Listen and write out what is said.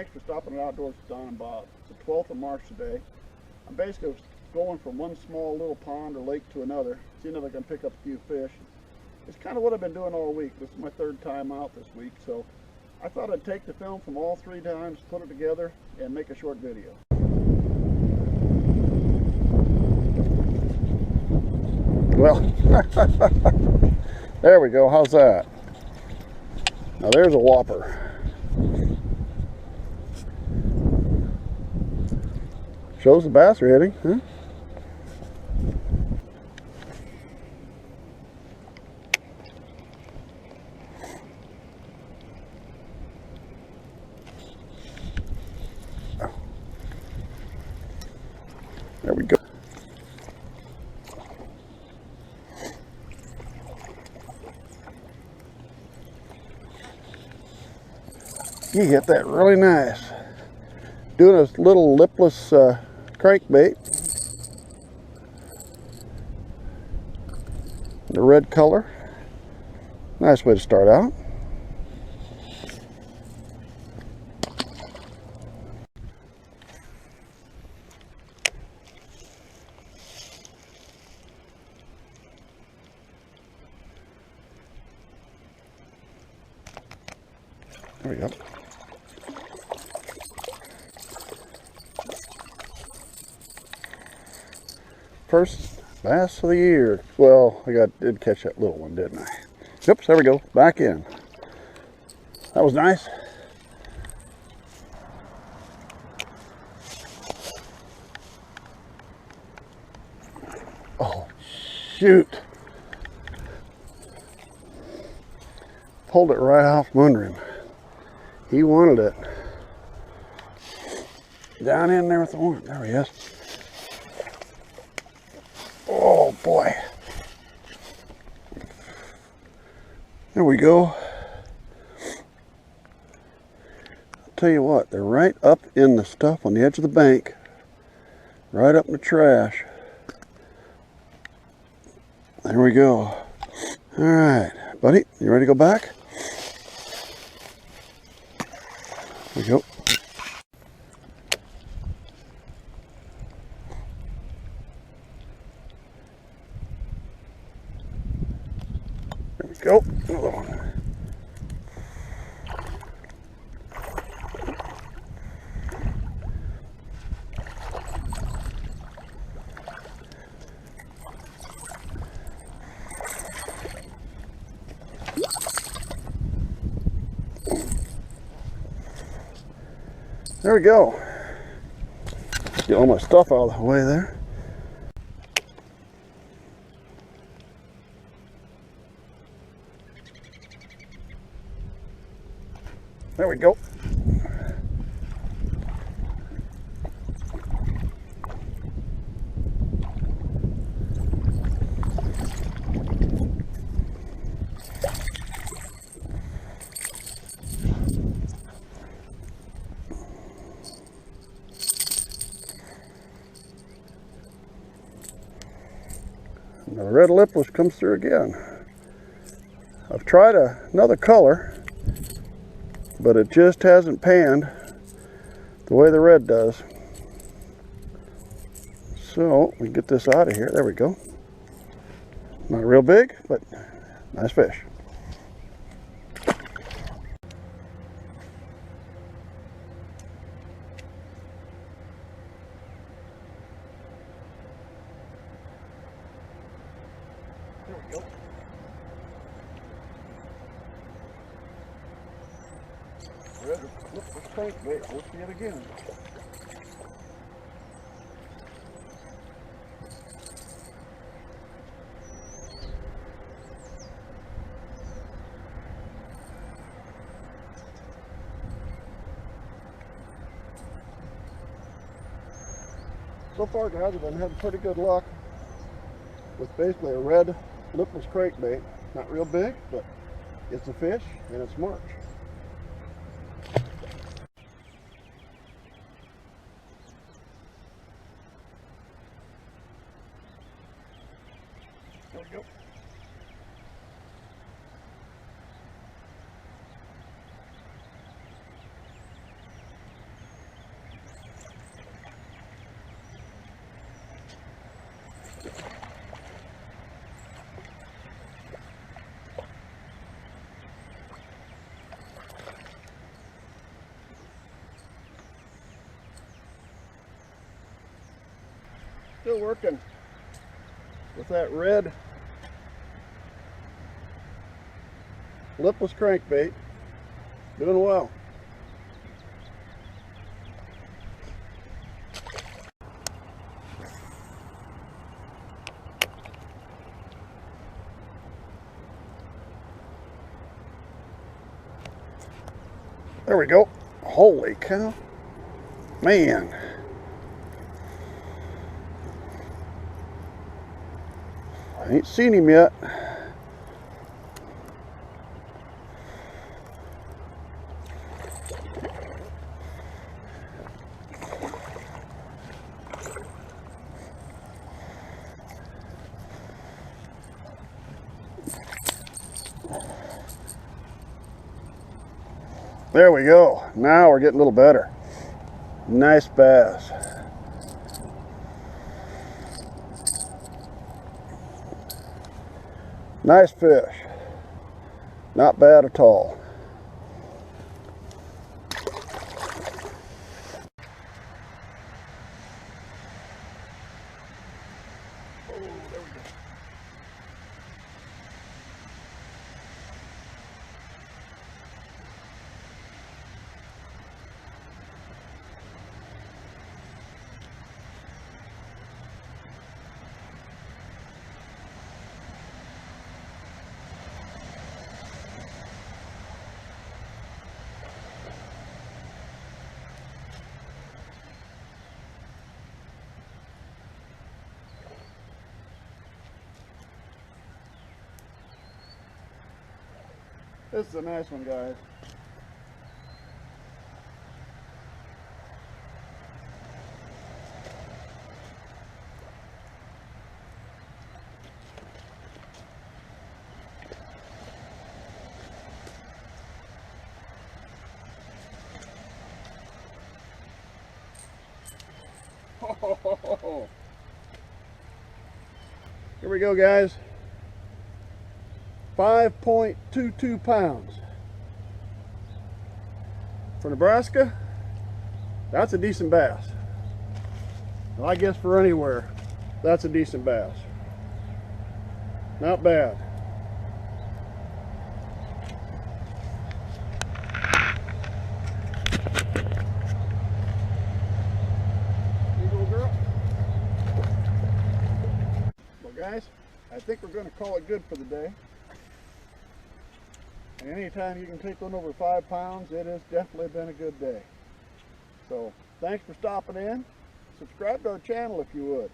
thanks for stopping at Outdoors with Don and Bob. It's the 12th of March today. I'm basically going from one small little pond or lake to another, seeing if I can pick up a few fish. It's kind of what I've been doing all week. This is my third time out this week, so I thought I'd take the film from all 3 times, put it together, and make a short video. Well, there we go. How's that? Now there's a whopper. Shows the bass are hitting, huh? There we go. You hit that really nice. Doing a little lipless crankbait. The red color. Nice way to start out. There we go. First bass of the year. Well, I did catch that little one, didn't I? Oops, there we go. Back in. That was nice. Oh, shoot. Pulled it right off from under him. He wanted it. Down in there with the worm. There he is. Oh boy. There we go. I'll tell you what, they're right up in the stuff on the edge of the bank. Right up in the trash. There we go. Alright, buddy, you ready to go back? There we go. There we go. Another one. There we go. Get all my stuff out of the way there. There we go. The red lipless comes through again. I've tried another color, but it just hasn't panned the way the red does. So we get this out of here. There we go. Not real big, but nice fish. There we go. Red, look, let's crankbait. We'll see it again. So far, guys, I've been having pretty good luck with basically a red lipless crankbait. Not real big, but it's a fish and it's March. There we go. Still working with that red lipless crankbait. Doing well. There we go. Holy cow. Man. I ain't seen him yet. There we go. Now we're getting a little better. Nice bass. Nice fish. Not bad at all. Oh, there we go. This is a nice one, guys. Oh. Here we go, guys. 5.22 pounds. For Nebraska, that's a decent bass. Well, I guess for anywhere, that's a decent bass. Not bad. Eagle girl. Well, guys, I think we're going to call it good for the day. And anytime you can take one over 5 pounds, it has definitely been a good day. So, thanks for stopping in. Subscribe to our channel if you would.